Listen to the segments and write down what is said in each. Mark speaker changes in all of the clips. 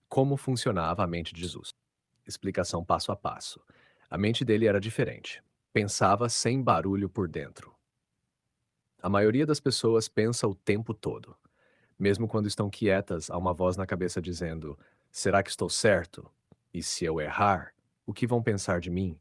Speaker 1: Como funcionava a mente de Jesus? Explicação passo a passo. A mente dele era diferente. Pensava sem barulho por dentro. A maioria das pessoas pensa o tempo todo. Mesmo quando estão quietas, há uma voz na cabeça dizendo: será que estou certo? E se eu errar, o que vão pensar de mim?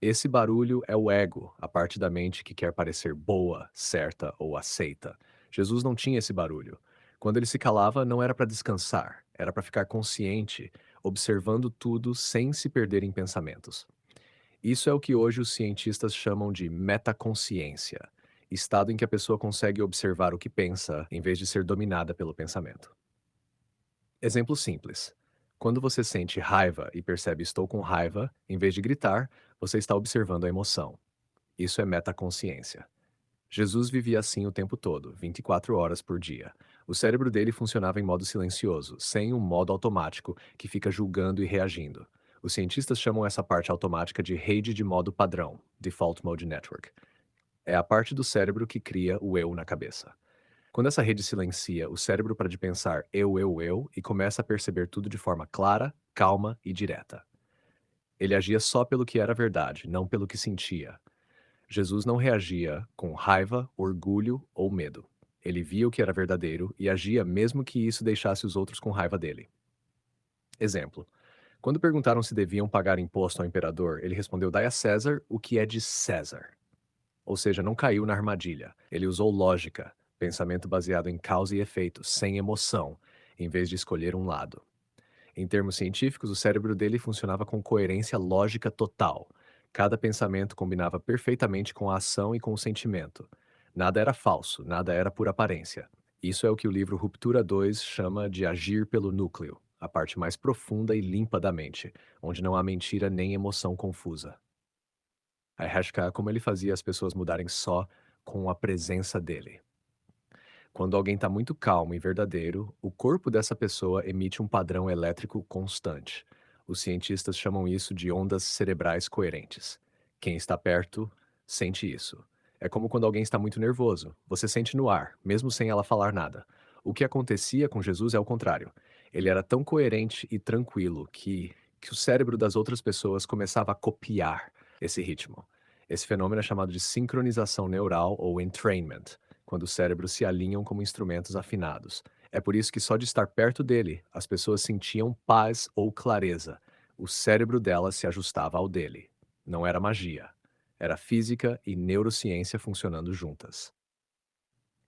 Speaker 1: Esse barulho é o ego, a parte da mente que quer parecer boa, certa ou aceita. Jesus não tinha esse barulho. Quando ele se calava, não era para descansar, era para ficar consciente, observando tudo sem se perder em pensamentos. Isso é o que hoje os cientistas chamam de metaconsciência, estado em que a pessoa consegue observar o que pensa, em vez de ser dominada pelo pensamento. Exemplo simples. Quando você sente raiva e percebe estou com raiva, em vez de gritar, você está observando a emoção. Isso é metaconsciência. Jesus vivia assim o tempo todo, 24 horas por dia. O cérebro dele funcionava em modo silencioso, sem um modo automático que fica julgando e reagindo. Os cientistas chamam essa parte automática de rede de modo padrão, Default Mode Network. É a parte do cérebro que cria o eu na cabeça. Quando essa rede silencia, o cérebro para de pensar eu, e começa a perceber tudo de forma clara, calma e direta. Ele agia só pelo que era verdade, não pelo que sentia. Jesus não reagia com raiva, orgulho ou medo. Ele via o que era verdadeiro e agia mesmo que isso deixasse os outros com raiva dele. Exemplo: quando perguntaram se deviam pagar imposto ao imperador, ele respondeu: dai a César o que é de César. Ou seja, não caiu na armadilha. Ele usou lógica, pensamento baseado em causa e efeito, sem emoção, em vez de escolher um lado. Em termos científicos, o cérebro dele funcionava com coerência lógica total. Cada pensamento combinava perfeitamente com a ação e com o sentimento. Nada era falso, nada era por aparência. Isso é o que o livro Ruptura 2 chama de agir pelo núcleo, a parte mais profunda e limpa da mente, onde não há mentira nem emoção confusa. A Rashka é como ele fazia as pessoas mudarem só com a presença dele. Quando alguém está muito calmo e verdadeiro, o corpo dessa pessoa emite um padrão elétrico constante. Os cientistas chamam isso de ondas cerebrais coerentes. Quem está perto sente isso. É como quando alguém está muito nervoso. Você sente no ar, mesmo sem ela falar nada. O que acontecia com Jesus é o contrário. Ele era tão coerente e tranquilo que o cérebro das outras pessoas começava a copiar esse ritmo. Esse fenômeno é chamado de sincronização neural ou entrainment, quando os cérebros se alinham como instrumentos afinados. É por isso que só de estar perto dele, as pessoas sentiam paz ou clareza. O cérebro delas se ajustava ao dele. Não era magia. Era física e neurociência funcionando juntas.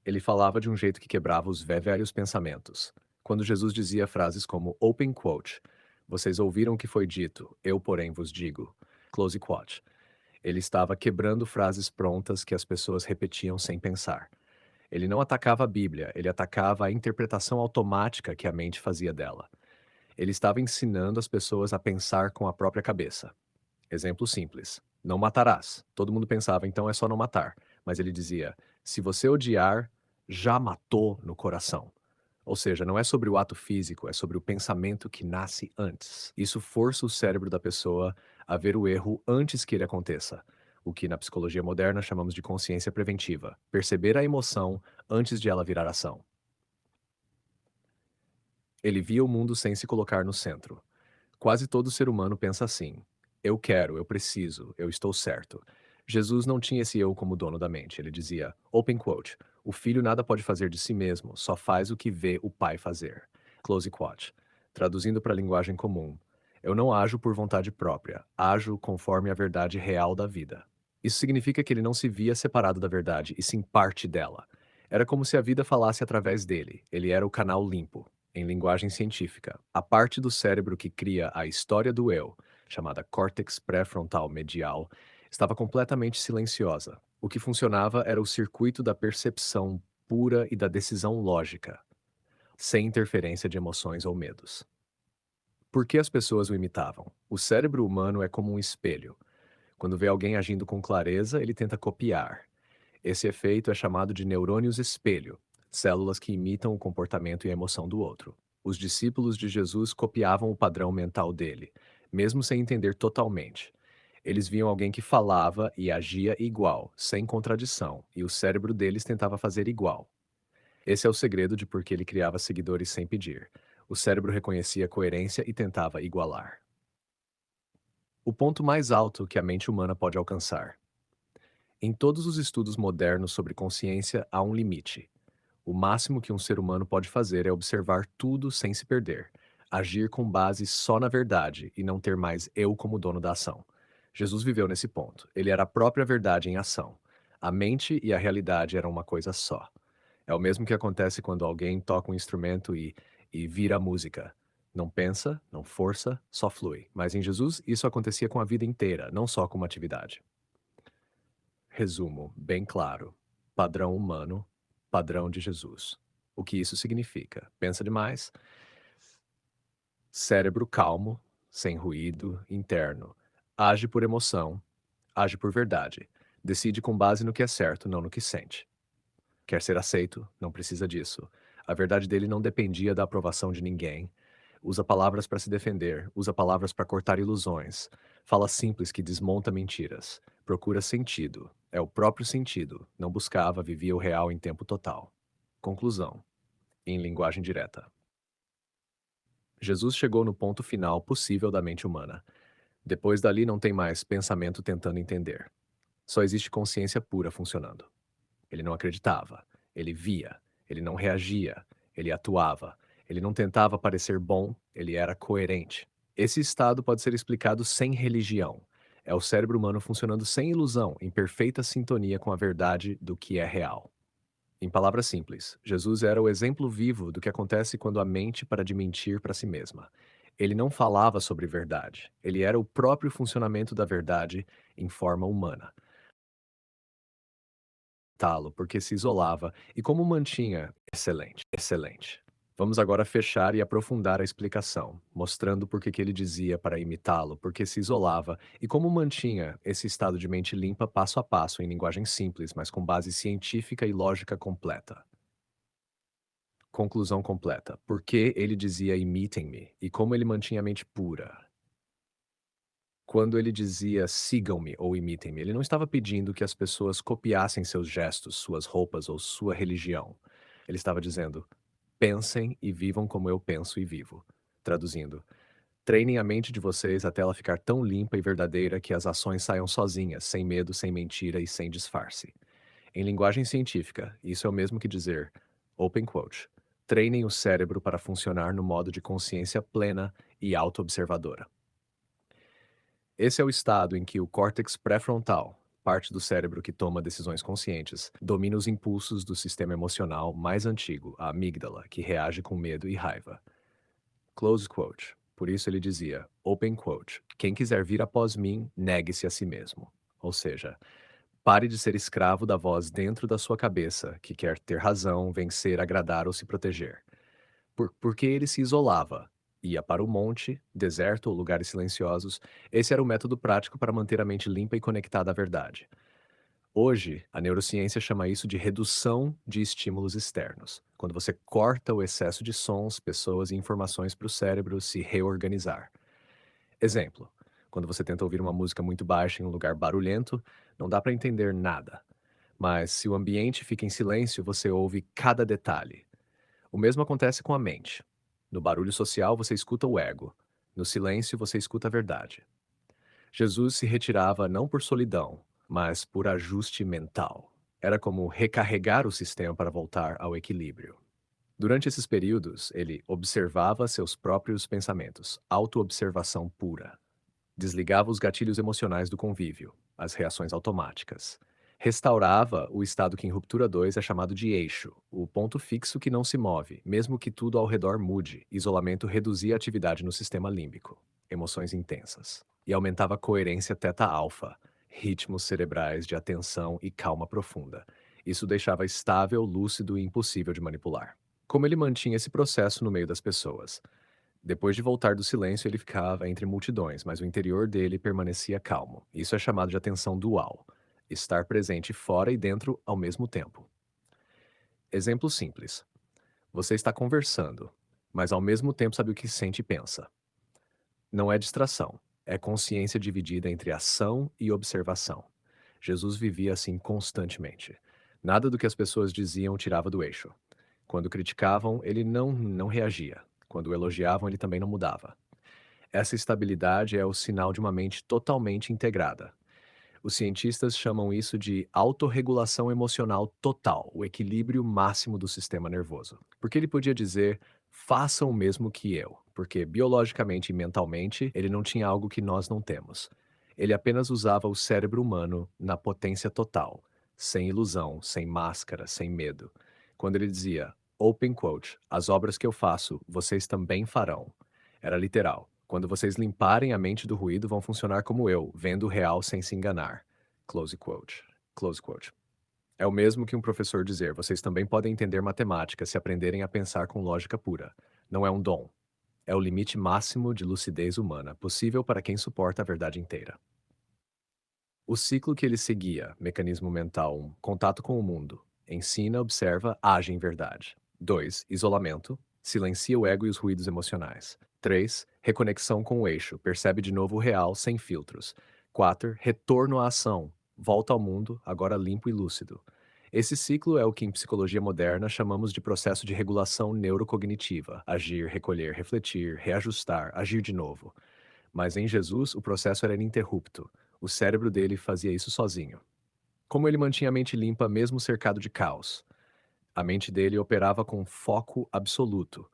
Speaker 1: Ele falava de um jeito que quebrava os velhos pensamentos. Quando Jesus dizia frases como open quote, vocês ouviram o que foi dito, eu porém vos digo, close quote. Ele estava quebrando frases prontas que as pessoas repetiam sem pensar. Ele não atacava a Bíblia, ele atacava a interpretação automática que a mente fazia dela. Ele estava ensinando as pessoas a pensar com a própria cabeça. Exemplo simples: não matarás. Todo mundo pensava, então é só não matar. Mas ele dizia: se você odiar, já matou no coração. Ou seja, não é sobre o ato físico, é sobre o pensamento que nasce antes. Isso força o cérebro da pessoa a ver o erro antes que ele aconteça, o que na psicologia moderna chamamos de consciência preventiva, perceber a emoção antes de ela virar ação. Ele via o mundo sem se colocar no centro. Quase todo ser humano pensa assim: eu quero, eu preciso, eu estou certo. Jesus não tinha esse eu como dono da mente. Ele dizia, open quote, o filho nada pode fazer de si mesmo, só faz o que vê o pai fazer. Close quote. Traduzindo para a linguagem comum, eu não ajo por vontade própria, ajo conforme a verdade real da vida. Isso significa que ele não se via separado da verdade, e sim parte dela. Era como se a vida falasse através dele. Ele era o canal limpo. Em linguagem científica, a parte do cérebro que cria a história do eu, chamada córtex pré-frontal medial, estava completamente silenciosa. O que funcionava era o circuito da percepção pura e da decisão lógica, sem interferência de emoções ou medos. Por que as pessoas o imitavam? O cérebro humano é como um espelho. Quando vê alguém agindo com clareza, ele tenta copiar. Esse efeito é chamado de neurônios espelho, células que imitam o comportamento e a emoção do outro. Os discípulos de Jesus copiavam o padrão mental dele, mesmo sem entender totalmente. Eles viam alguém que falava e agia igual, sem contradição, e o cérebro deles tentava fazer igual. Esse é o segredo de por que ele criava seguidores sem pedir. O cérebro reconhecia coerência e tentava igualar. O ponto mais alto que a mente humana pode alcançar. Em todos os estudos modernos sobre consciência, há um limite. O máximo que um ser humano pode fazer é observar tudo sem se perder, agir com base só na verdade e não ter mais eu como dono da ação. Jesus viveu nesse ponto. Ele era a própria verdade em ação. A mente e a realidade eram uma coisa só. É o mesmo que acontece quando alguém toca um instrumento e vira música. Não pensa, não força, só flui. Mas em Jesus, isso acontecia com a vida inteira, não só com uma atividade. Resumo, bem claro. Padrão humano, padrão de Jesus. O que isso significa? Pensa demais? Cérebro calmo, sem ruído, interno. Age por emoção, age por verdade. Decide com base no que é certo, não no que sente. Quer ser aceito, não precisa disso. A verdade dele não dependia da aprovação de ninguém. Usa palavras para se defender, usa palavras para cortar ilusões. Fala simples que desmonta mentiras. Procura sentido. É o próprio sentido. Não buscava, vivia o real em tempo total. Conclusão. Em linguagem direta. Jesus chegou no ponto final possível da mente humana. Depois dali não tem mais pensamento tentando entender. Só existe consciência pura funcionando. Ele não acreditava. Ele via. Ele não reagia. Ele atuava. Ele não tentava parecer bom. Ele era coerente. Esse estado pode ser explicado sem religião. É o cérebro humano funcionando sem ilusão, em perfeita sintonia com a verdade do que é real. Em palavras simples, Jesus era o exemplo vivo do que acontece quando a mente para de mentir para si mesma. Ele não falava sobre verdade. Ele era o próprio funcionamento da verdade em forma humana. Talo porque se isolava e como mantinha excelente, excelente. Vamos agora fechar e aprofundar a explicação, mostrando por que ele dizia para imitá-lo, porque se isolava e como mantinha esse estado de mente limpa passo a passo em linguagem simples, mas com base científica e lógica completa. Conclusão completa. Por que ele dizia imitem-me e como ele mantinha a mente pura. Quando ele dizia sigam-me ou imitem-me, ele não estava pedindo que as pessoas copiassem seus gestos, suas roupas ou sua religião. Ele estava dizendo: pensem e vivam como eu penso e vivo. Traduzindo, treinem a mente de vocês até ela ficar tão limpa e verdadeira que as ações saiam sozinhas, sem medo, sem mentira e sem disfarce. Em linguagem científica, isso é o mesmo que dizer, open quote, treinem o cérebro para funcionar no modo de consciência plena e auto-observadora. Esse é o estado em que o córtex pré-frontal, parte do cérebro que toma decisões conscientes, domina os impulsos do sistema emocional mais antigo, a amígdala, que reage com medo e raiva. Close quote. Por isso ele dizia, open quote, quem quiser vir após mim, negue-se a si mesmo. Ou seja, pare de ser escravo da voz dentro da sua cabeça, que quer ter razão, vencer, agradar ou se proteger. Porque ele se isolava. Ia para o monte, deserto ou lugares silenciosos. Esse era o método prático para manter a mente limpa e conectada à verdade. Hoje, a neurociência chama isso de redução de estímulos externos, quando você corta o excesso de sons, pessoas e informações para o cérebro se reorganizar. Exemplo: quando você tenta ouvir uma música muito baixa em um lugar barulhento, não dá para entender nada. Mas se o ambiente fica em silêncio, você ouve cada detalhe. O mesmo acontece com a mente. No barulho social, você escuta o ego. No silêncio, você escuta a verdade. Jesus se retirava não por solidão, mas por ajuste mental. Era como recarregar o sistema para voltar ao equilíbrio. Durante esses períodos, ele observava seus próprios pensamentos, autoobservação pura. Desligava os gatilhos emocionais do convívio, as reações automáticas. Restaurava o estado que em ruptura 2 é chamado de eixo, o ponto fixo que não se move, mesmo que tudo ao redor mude. Isolamento reduzia a atividade no sistema límbico, emoções intensas, e aumentava a coerência teta-alfa, ritmos cerebrais de atenção e calma profunda. Isso deixava estável, lúcido e impossível de manipular. Como ele mantinha esse processo no meio das pessoas? Depois de voltar do silêncio, ele ficava entre multidões, mas o interior dele permanecia calmo. Isso é chamado de atenção dual, estar presente fora e dentro ao mesmo tempo. Exemplo simples: você está conversando, mas ao mesmo tempo sabe o que sente e pensa. Não é distração, é consciência dividida entre ação e observação. Jesus vivia assim constantemente. Nada do que as pessoas diziam o tirava do eixo. Quando criticavam, ele não reagia. Quando o elogiavam, ele também não mudava. Essa estabilidade é o sinal de uma mente totalmente integrada. Os cientistas chamam isso de autorregulação emocional total, o equilíbrio máximo do sistema nervoso. Porque ele podia dizer, façam o mesmo que eu, porque biologicamente e mentalmente ele não tinha algo que nós não temos. Ele apenas usava o cérebro humano na potência total, sem ilusão, sem máscara, sem medo. Quando ele dizia, open quote, as obras que eu faço, vocês também farão. Era literal. Quando vocês limparem a mente do ruído, vão funcionar como eu, vendo o real sem se enganar. Close quote. Close quote. É o mesmo que um professor dizer: vocês também podem entender matemática se aprenderem a pensar com lógica pura. Não é um dom. É o limite máximo de lucidez humana, possível para quem suporta a verdade inteira. O ciclo que ele seguia, mecanismo mental 1, contato com o mundo. Ensina, observa, age em verdade. 2, isolamento. Silencia o ego e os ruídos emocionais. 3, reconexão com o eixo. Percebe de novo o real, sem filtros. 4, retorno à ação. Volta ao mundo, agora limpo e lúcido. Esse ciclo é o que em psicologia moderna chamamos de processo de regulação neurocognitiva. Agir, recolher, refletir, reajustar, agir de novo. Mas em Jesus, o processo era ininterrupto. O cérebro dele fazia isso sozinho. Como ele mantinha a mente limpa mesmo cercado de caos? A mente dele operava com foco absoluto.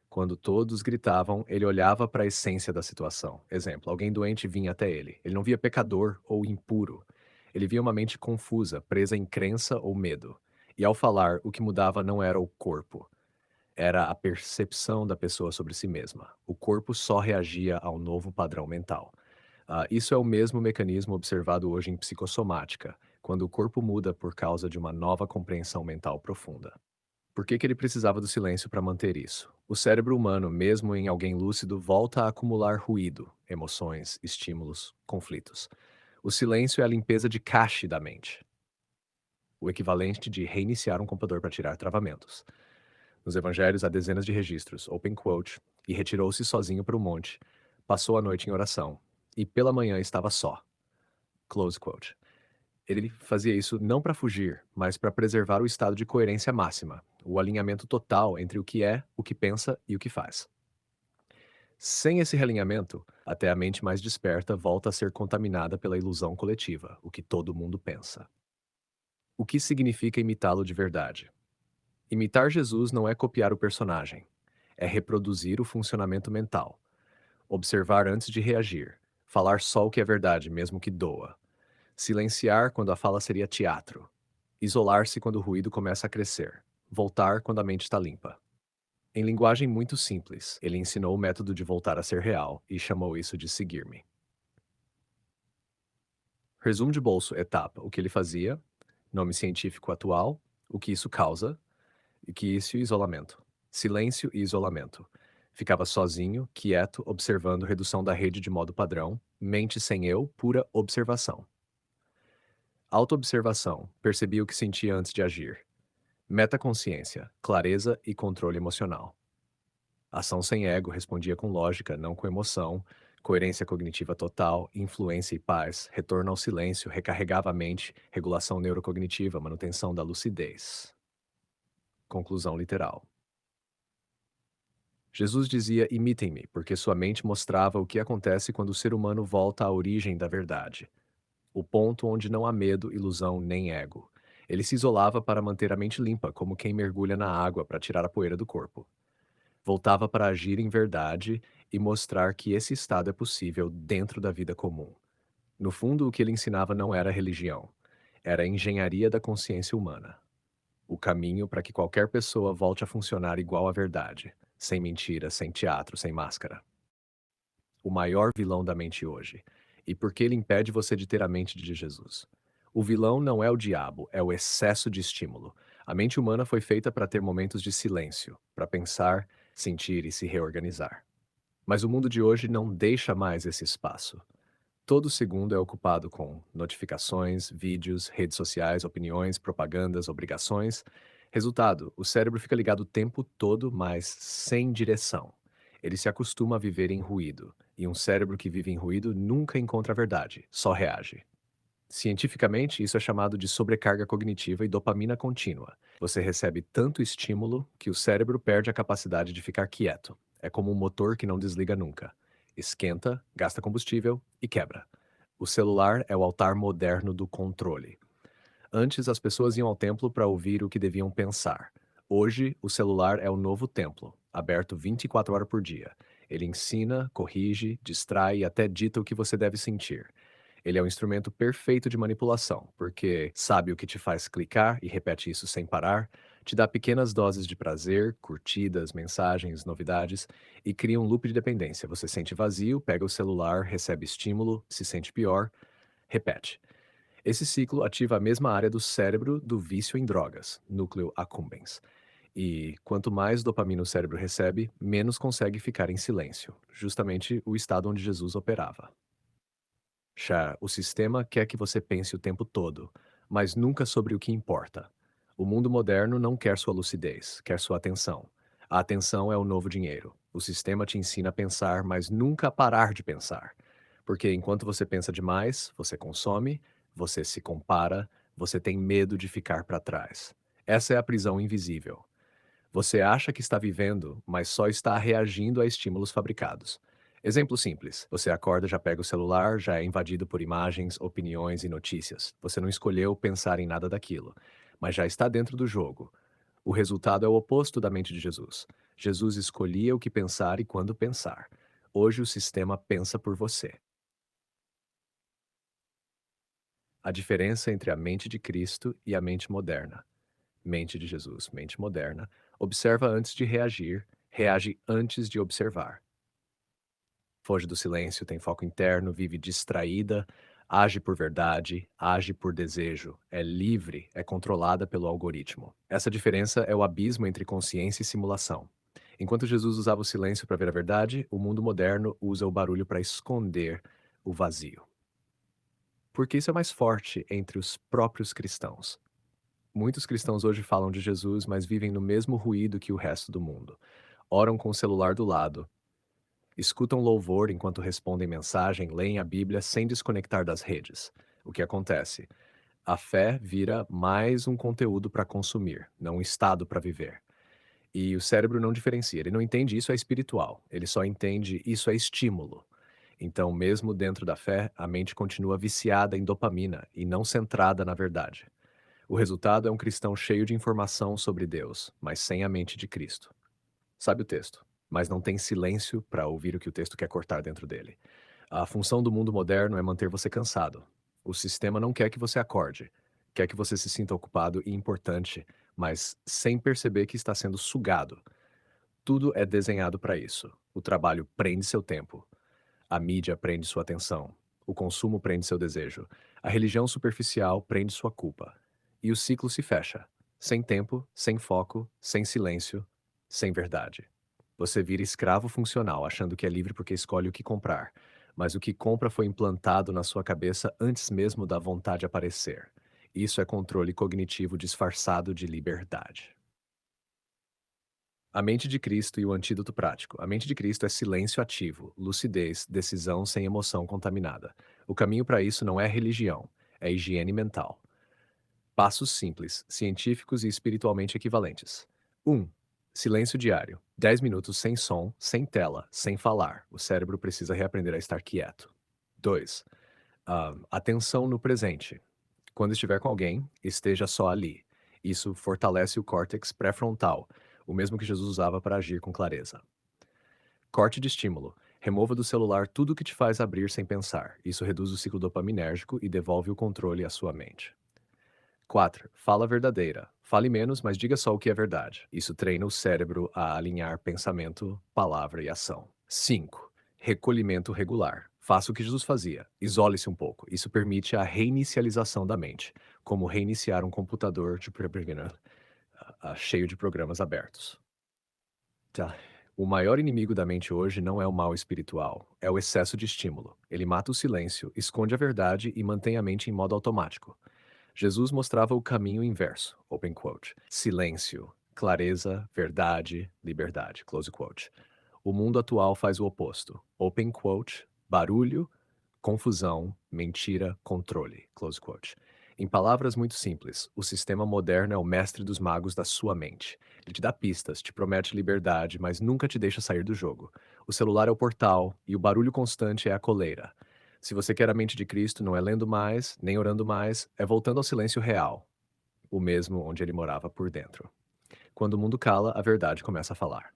Speaker 1: Quando todos gritavam, ele olhava para a essência da situação. Exemplo, alguém doente vinha até ele. Ele não via pecador ou impuro. Ele via uma mente confusa, presa em crença ou medo. E ao falar, o que mudava não era o corpo, era a percepção da pessoa sobre si mesma. O corpo só reagia ao novo padrão mental. Isso é o mesmo mecanismo observado hoje em psicossomática, quando o corpo muda por causa de uma nova compreensão mental profunda. Por que ele precisava do silêncio para manter isso? O cérebro humano, mesmo em alguém lúcido, volta a acumular ruído, emoções, estímulos, conflitos. O silêncio é a limpeza de cache da mente, o equivalente de reiniciar um computador para tirar travamentos. Nos evangelhos há dezenas de registros, open quote, e retirou-se sozinho para o monte, passou a noite em oração, e pela manhã estava só, close quote. Ele fazia isso não para fugir, mas para preservar o estado de coerência máxima, o alinhamento total entre o que é, o que pensa e o que faz. Sem esse realinhamento, até a mente mais desperta volta a ser contaminada pela ilusão coletiva, o que todo mundo pensa. O que significa imitá-lo de verdade? Imitar Jesus não é copiar o personagem, é reproduzir o funcionamento mental, observar antes de reagir, falar só o que é verdade, mesmo que doa, silenciar quando a fala seria teatro, isolar-se quando o ruído começa a crescer, voltar quando a mente está limpa. Em linguagem muito simples, ele ensinou o método de voltar a ser real e chamou isso de seguir-me. Resumo de bolso, etapa: o que ele fazia, nome científico atual, o que isso causa, e que isso e isolamento. Silêncio e isolamento. Ficava sozinho, quieto, observando redução da rede de modo padrão, mente sem eu, pura observação. Autoobservação, percebia o que sentia antes de agir. Metaconsciência, clareza e controle emocional. Ação sem ego, respondia com lógica, não com emoção. Coerência cognitiva total, influência e paz, retorno ao silêncio, recarregava a mente, regulação neurocognitiva, manutenção da lucidez. Conclusão literal. Jesus dizia: imitem-me, porque sua mente mostrava o que acontece quando o ser humano volta à origem da verdade, o ponto onde não há medo, ilusão nem ego. Ele se isolava para manter a mente limpa, como quem mergulha na água para tirar a poeira do corpo. Voltava para agir em verdade e mostrar que esse estado é possível dentro da vida comum. No fundo, o que ele ensinava não era religião, era a engenharia da consciência humana. O caminho para que qualquer pessoa volte a funcionar igual à verdade, sem mentira, sem teatro, sem máscara. O maior vilão da mente hoje. E por que ele impede você de ter a mente de Jesus? O vilão não é o diabo, é o excesso de estímulo. A mente humana foi feita para ter momentos de silêncio, para pensar, sentir e se reorganizar. Mas o mundo de hoje não deixa mais esse espaço. Todo segundo é ocupado com notificações, vídeos, redes sociais, opiniões, propagandas, obrigações. Resultado: o cérebro fica ligado o tempo todo, mas sem direção. Ele se acostuma a viver em ruído, e um cérebro que vive em ruído nunca encontra a verdade, só reage. Cientificamente, isso é chamado de sobrecarga cognitiva e dopamina contínua. Você recebe tanto estímulo que o cérebro perde a capacidade de ficar quieto. É como um motor que não desliga nunca. Esquenta, gasta combustível e quebra. O celular é o altar moderno do controle. Antes, as pessoas iam ao templo para ouvir o que deviam pensar. Hoje, o celular é o novo templo, aberto 24 horas por dia. Ele ensina, corrige, distrai e até dita o que você deve sentir. Ele é um instrumento perfeito de manipulação, porque sabe o que te faz clicar e repete isso sem parar, te dá pequenas doses de prazer, curtidas, mensagens, novidades e cria um loop de dependência. Você sente vazio, pega o celular, recebe estímulo, se sente pior, repete. Esse ciclo ativa a mesma área do cérebro do vício em drogas, núcleo accumbens. E quanto mais dopamina o cérebro recebe, menos consegue ficar em silêncio, justamente o estado onde Jesus operava. Já o sistema quer que você pense o tempo todo, mas nunca sobre o que importa. O mundo moderno não quer sua lucidez, quer sua atenção. A atenção é o novo dinheiro. O sistema te ensina a pensar, mas nunca a parar de pensar. Porque enquanto você pensa demais, você consome, você se compara, você tem medo de ficar para trás. Essa é a prisão invisível. Você acha que está vivendo, mas só está reagindo a estímulos fabricados. Exemplo simples: você acorda, já pega o celular, já é invadido por imagens, opiniões e notícias. Você não escolheu pensar em nada daquilo, mas já está dentro do jogo. O resultado é o oposto da mente de Jesus. Jesus escolhia o que pensar e quando pensar. Hoje o sistema pensa por você. A diferença entre a mente de Cristo e a mente moderna. Mente de Jesus, mente moderna, observa antes de reagir, reage antes de observar. Foge do silêncio, tem foco interno, vive distraída, age por verdade, age por desejo, é livre, é controlada pelo algoritmo. Essa diferença é o abismo entre consciência e simulação. Enquanto Jesus usava o silêncio para ver a verdade, o mundo moderno usa o barulho para esconder o vazio. Porque isso é mais forte entre os próprios cristãos. Muitos cristãos hoje falam de Jesus, mas vivem no mesmo ruído que o resto do mundo. Oram com o celular do lado, escutam louvor enquanto respondem mensagem, leem a Bíblia sem desconectar das redes. O que acontece? A fé vira mais um conteúdo para consumir, não um estado para viver. E o cérebro não diferencia, ele não entende isso é espiritual, ele só entende isso é estímulo. Então, mesmo dentro da fé, a mente continua viciada em dopamina e não centrada na verdade. O resultado é um cristão cheio de informação sobre Deus, mas sem a mente de Cristo. Sabe o texto, mas não tem silêncio para ouvir o que o texto quer cortar dentro dele. A função do mundo moderno é manter você cansado. O sistema não quer que você acorde, quer que você se sinta ocupado e importante, mas sem perceber que está sendo sugado. Tudo é desenhado para isso. O trabalho prende seu tempo, a mídia prende sua atenção, o consumo prende seu desejo, a religião superficial prende sua culpa. E o ciclo se fecha. Sem tempo, sem foco, sem silêncio, sem verdade. Você vira escravo funcional, achando que é livre porque escolhe o que comprar. Mas o que compra foi implantado na sua cabeça antes mesmo da vontade aparecer. Isso é controle cognitivo disfarçado de liberdade. A mente de Cristo e o antídoto prático. A mente de Cristo é silêncio ativo, lucidez, decisão sem emoção contaminada. O caminho para isso não é religião, é higiene mental. Passos simples, científicos e espiritualmente equivalentes. 1. Silêncio diário. 10 minutos sem som, sem tela, sem falar. O cérebro precisa reaprender a estar quieto. 2. Atenção no presente. Quando estiver com alguém, esteja só ali. Isso fortalece o córtex pré-frontal, o mesmo que Jesus usava para agir com clareza. Corte de estímulo. Remova do celular tudo o que te faz abrir sem pensar. Isso reduz o ciclo dopaminérgico e devolve o controle à sua mente. 4. Fala verdadeira. Fale menos, mas diga só o que é verdade. Isso treina o cérebro a alinhar pensamento, palavra e ação. 5. Recolhimento regular. Faça o que Jesus fazia. Isole-se um pouco. Isso permite a reinicialização da mente, como reiniciar um computador cheio de programas abertos. Tá. O maior inimigo da mente hoje não é o mal espiritual, é o excesso de estímulo. Ele mata o silêncio, esconde a verdade e mantém a mente em modo automático. Jesus mostrava o caminho inverso, open quote. Silêncio, clareza, verdade, liberdade, close quote. O mundo atual faz o oposto, open quote, barulho, confusão, mentira, controle, close quote. Em palavras muito simples, o sistema moderno é o mestre dos magos da sua mente. Ele te dá pistas, te promete liberdade, mas nunca te deixa sair do jogo. O celular é o portal e o barulho constante é a coleira. Se você quer a mente de Cristo, não é lendo mais, nem orando mais, é voltando ao silêncio real, o mesmo onde ele morava por dentro. Quando o mundo cala, a verdade começa a falar.